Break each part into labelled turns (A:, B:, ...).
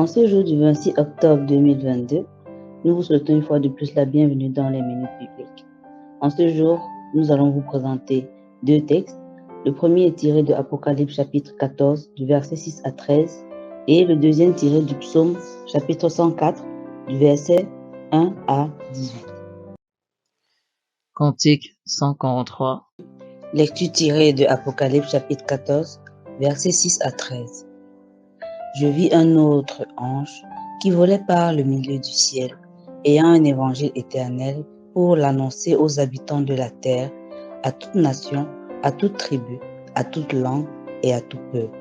A: En ce jour du 26 octobre 2022, nous vous souhaitons une fois de plus la bienvenue dans les minutes bibliques. En ce jour, nous allons vous présenter deux textes. Le premier est tiré de Apocalypse chapitre 14, du verset 6 à 13, et le deuxième tiré du psaume chapitre 104, du verset 1 à 18.
B: Cantique 143.
A: Lecture tirée de Apocalypse chapitre 14, versets 6 à 13. Je vis un autre ange qui volait par le milieu du ciel, ayant un évangile éternel pour l'annoncer aux habitants de la terre, à toute nation, à toute tribu, à toute langue et à tout peuple.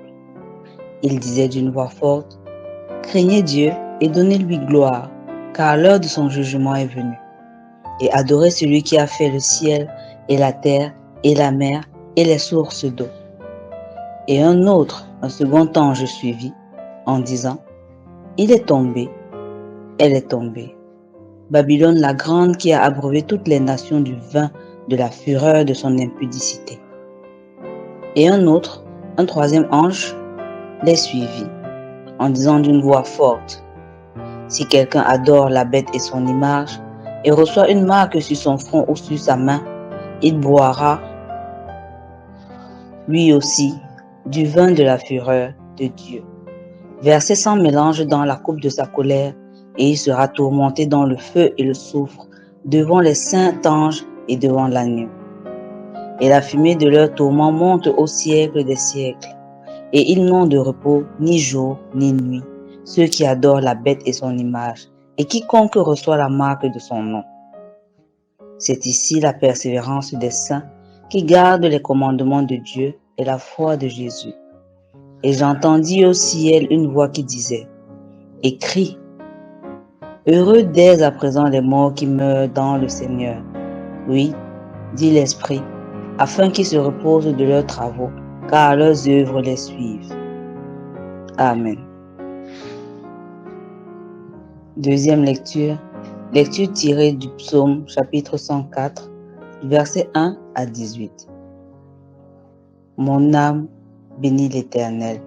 A: Il disait d'une voix forte, « Craignez Dieu et donnez-lui gloire, car l'heure de son jugement est venue. Et adorez celui qui a fait le ciel et la terre et la mer et les sources d'eau. » Et un second ange suivit, en disant, « Il est tombé, elle est tombée, Babylone la grande qui a abreuvé toutes les nations du vin de la fureur de son impudicité. » Et un troisième ange, les suivit, en disant d'une voix forte, « Si quelqu'un adore la bête et son image, et reçoit une marque sur son front ou sur sa main, il boira, lui aussi, du vin de la fureur de Dieu, versé sans mélange dans la coupe de sa colère, et il sera tourmenté dans le feu et le soufre, devant les saints anges et devant l'agneau. Et la fumée de leur tourment monte au siècle des siècles, et ils n'ont de repos ni jour ni nuit, ceux qui adorent la bête et son image, et quiconque reçoit la marque de son nom. C'est ici la persévérance des saints qui gardent les commandements de Dieu et la foi de Jésus. Et j'entendis au ciel une voix qui disait, « Écris, heureux dès à présent les morts qui meurent dans le Seigneur. Oui, dit l'Esprit, afin qu'ils se reposent de leurs travaux, car leurs œuvres les suivent. » Amen. Deuxième lecture, lecture tirée du psaume chapitre 104, versets 1 à 18. Mon âme bénit l'Éternel.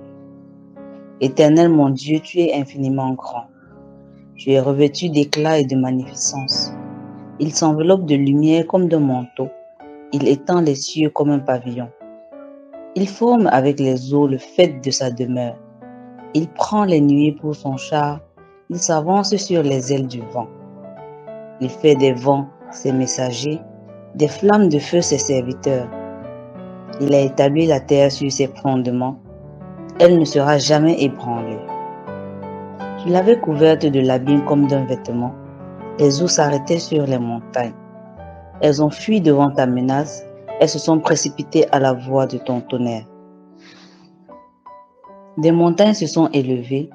A: Éternel mon Dieu, tu es infiniment grand. Tu es revêtu d'éclat et de magnificence. Il s'enveloppe de lumière comme d'un manteau. Il étend les cieux comme un pavillon. Il forme avec les eaux le faîte de sa demeure. Il prend les nuées pour son char. Il s'avance sur les ailes du vent. Il fait des vents ses messagers, des flammes de feu ses serviteurs. Il a établi la terre sur ses fondements. Elle ne sera jamais ébranlée. Tu l'avais couverte de l'abîme comme d'un vêtement. Les eaux s'arrêtaient sur les montagnes. Elles ont fui devant ta menace. Elles se sont précipitées à la voix de ton tonnerre. Des montagnes se sont élevées,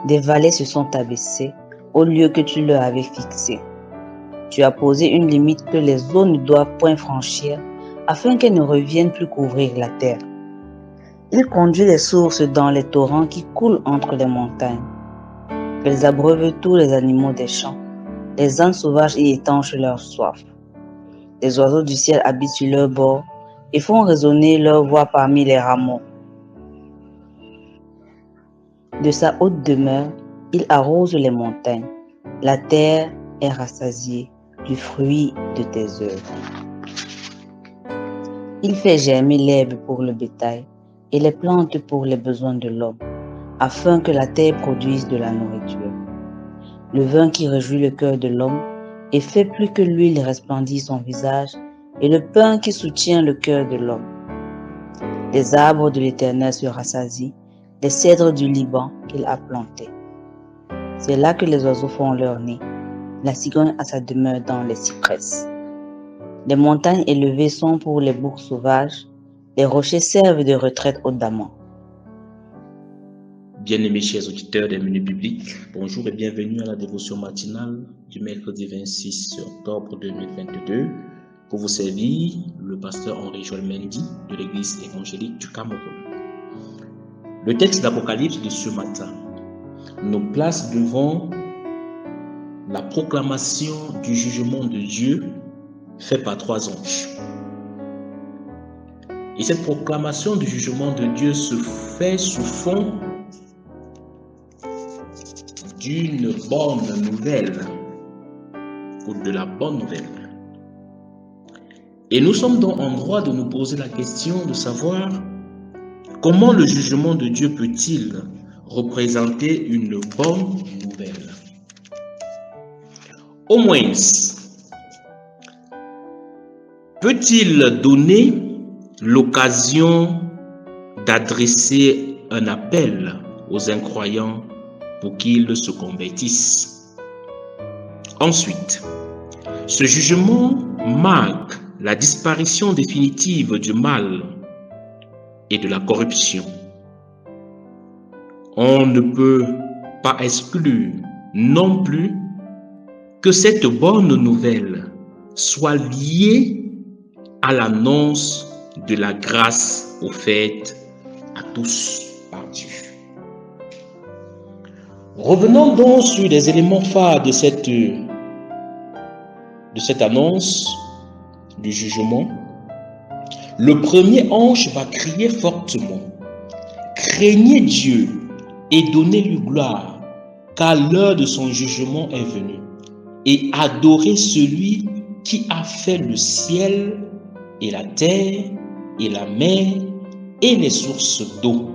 A: des vallées se sont abaissées au lieu que tu leur avais fixé. Tu as posé une limite que les eaux ne doivent point franchir, afin qu'elles ne reviennent plus couvrir la terre. Il conduit les sources dans les torrents qui coulent entre les montagnes. Elles abreuvent tous les animaux des champs. Les ânes sauvages y étanchent leur soif. Les oiseaux du ciel habitent sur leurs bords et font résonner leur voix parmi les rameaux. De sa haute demeure, il arrose les montagnes. La terre est rassasiée du fruit de tes œuvres. Il fait germer l'herbe pour le bétail et les plantes pour les besoins de l'homme, afin que la terre produise de la nourriture. Le vin qui réjouit le cœur de l'homme et fait plus que l'huile resplendir son visage, et le pain qui soutient le cœur de l'homme. Les arbres de l'Éternel se rassasient, les cèdres du Liban qu'il a plantés. C'est là que les oiseaux font leur nid, la cigogne a sa demeure dans les cypresses. Les montagnes élevées sont pour les boucs sauvages, les rochers servent de retraite aux damans.
C: Bien-aimés chers auditeurs des Minutes Bibliques, bonjour et bienvenue à la dévotion matinale du mercredi 26 octobre 2022. Pour vous servir, le pasteur Henri-Joël Mendy de l'église évangélique du Cameroun. Le texte d'Apocalypse de ce matin nous place devant la proclamation du jugement de Dieu fait par 3 anges. Et cette proclamation du jugement de Dieu se fait sous fond d'une bonne nouvelle ou de la bonne nouvelle. Et nous sommes donc en droit de nous poser la question de savoir comment le jugement de Dieu peut-il représenter une bonne nouvelle. Au moins, peut-il donner l'occasion d'adresser un appel aux incroyants pour qu'ils se convertissent? Ensuite, ce jugement marque la disparition définitive du mal et de la corruption. On ne peut pas exclure non plus que cette bonne nouvelle soit liée à l'annonce de la grâce offerte à tous par Dieu. Revenons donc sur les éléments phares de cette annonce du jugement. Le premier ange va crier fortement: craignez Dieu et donnez-lui gloire, car l'heure de son jugement est venue, et adorez celui qui a fait le ciel et la terre et la mer et les sources d'eau.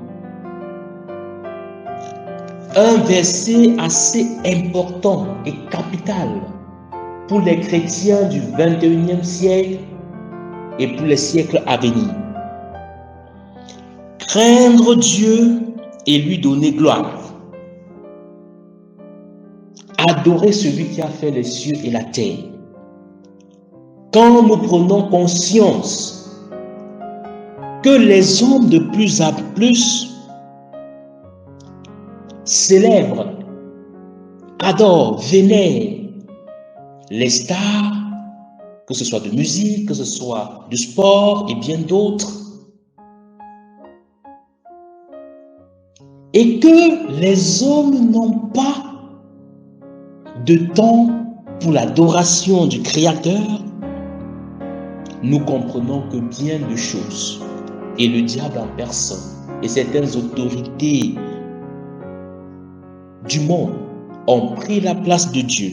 C: Un verset assez important et capital pour les chrétiens du 21e siècle et pour les siècles à venir. Craindre Dieu et lui donner gloire. Adorer celui qui a fait les cieux et la terre. Quand nous prenons conscience que les hommes de plus en plus célèbrent, adorent, vénèrent les stars, que ce soit de musique, que ce soit du sport et bien d'autres, et que les hommes n'ont pas de temps pour l'adoration du Créateur, nous comprenons que bien de choses, et le diable en personne, et certaines autorités du monde ont pris la place de Dieu.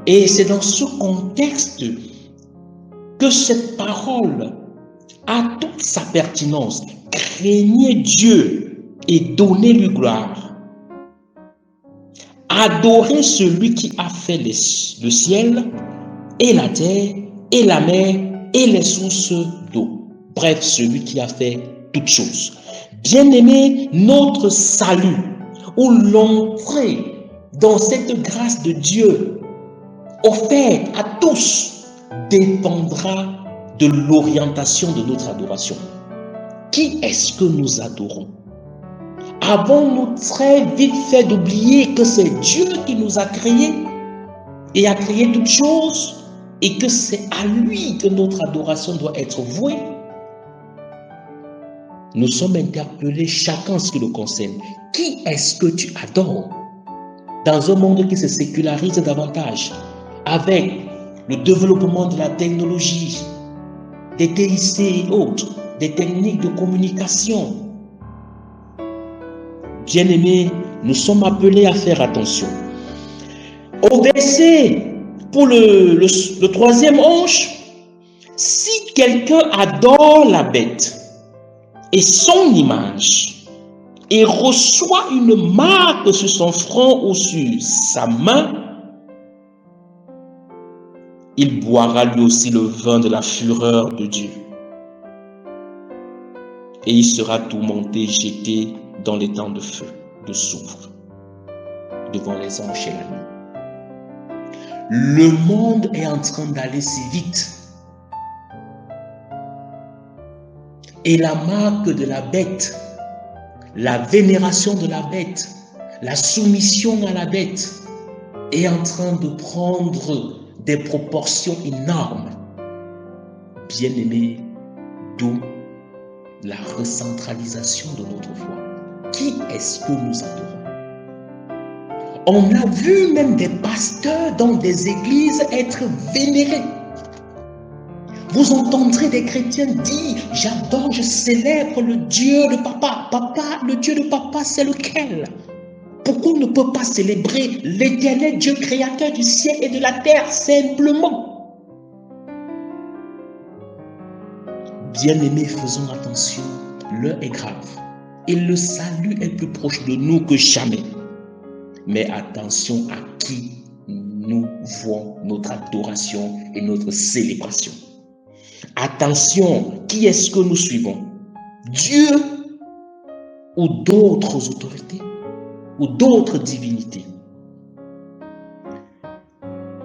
C: Et c'est dans ce contexte que cette parole a toute sa pertinence. Craignez Dieu et donnez-lui gloire. Adorez celui qui a fait le ciel et la terre et la mer et les sources d'eau. Bref, celui qui a fait toutes choses. Bien-aimés, notre salut ou l'entrée dans cette grâce de Dieu offerte à tous dépendra de l'orientation de notre adoration. Qui est-ce que nous adorons? Avons-nous très vite fait d'oublier que c'est Dieu qui nous a créés et a créé toutes choses et que c'est à lui que notre adoration doit être vouée? Nous sommes interpellés chacun en ce qui le concerne. Qui est-ce que tu adores? Dans un monde qui se sécularise davantage, avec le développement de la technologie, des TIC et autres, des techniques de communication, bien-aimés, nous sommes appelés à faire attention. Au verset, pour le troisième ange, si quelqu'un adore la bête et son image, et reçoit une marque sur son front ou sur sa main, il boira lui aussi le vin de la fureur de Dieu. Et il sera tourmenté, jeté dans les temps de feu, de soufre, devant les anges et la nuit. Le monde est en train d'aller si vite. Et la marque de la bête, la vénération de la bête, la soumission à la bête est en train de prendre des proportions énormes. Bien-aimés, d'où la recentralisation de notre foi. Qui est-ce que nous adorons? On a vu même des pasteurs dans des églises être vénérés. Vous entendrez des chrétiens dire: j'adore, je célèbre le Dieu de papa. Papa, le Dieu de papa, c'est lequel? Pourquoi on ne peut pas célébrer l'éternel Dieu créateur du ciel et de la terre simplement? Bien-aimés, faisons attention, l'heure est grave et le salut est plus proche de nous que jamais. Mais attention à qui nous vouons notre adoration et notre célébration. Attention, qui est-ce que nous suivons? Dieu ou d'autres autorités ou d'autres divinités?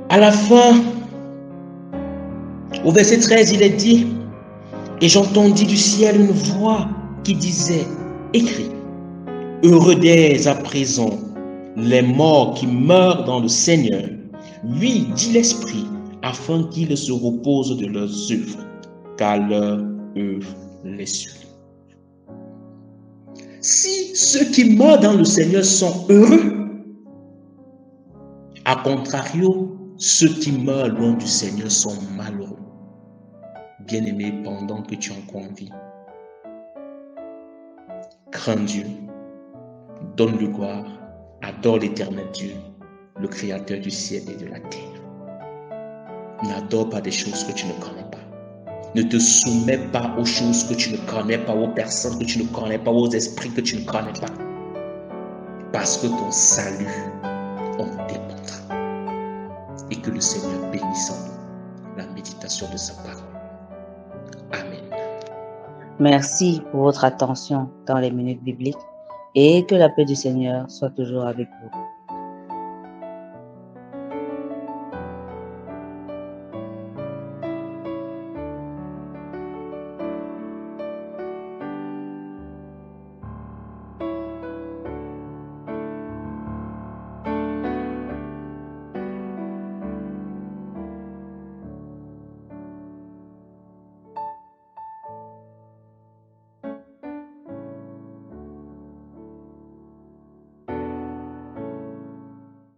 C: À la fin, au verset 13, il est dit: et j'entendis du ciel une voix qui disait: écris, heureux dès à présent les morts qui meurent dans le Seigneur. Oui, dit l'Esprit, afin qu'ils se reposent de leurs œuvres, car leur œuvre les suit. Si ceux qui meurent dans le Seigneur sont heureux, à contrario, ceux qui meurent loin du Seigneur sont malheureux. Bien-aimé, pendant que tu es encore en vie, crains Dieu, donne-lui gloire, adore l'Éternel Dieu, le Créateur du ciel et de la terre. N'adore pas des choses que tu ne connais pas. Ne te soumets pas aux choses que tu ne connais pas, aux personnes que tu ne connais pas, aux esprits que tu ne connais pas. Parce que ton salut en dépendra. Et que le Seigneur bénisse en nous la méditation de sa parole. Amen.
A: Merci pour votre attention dans les minutes bibliques et que la paix du Seigneur soit toujours avec vous.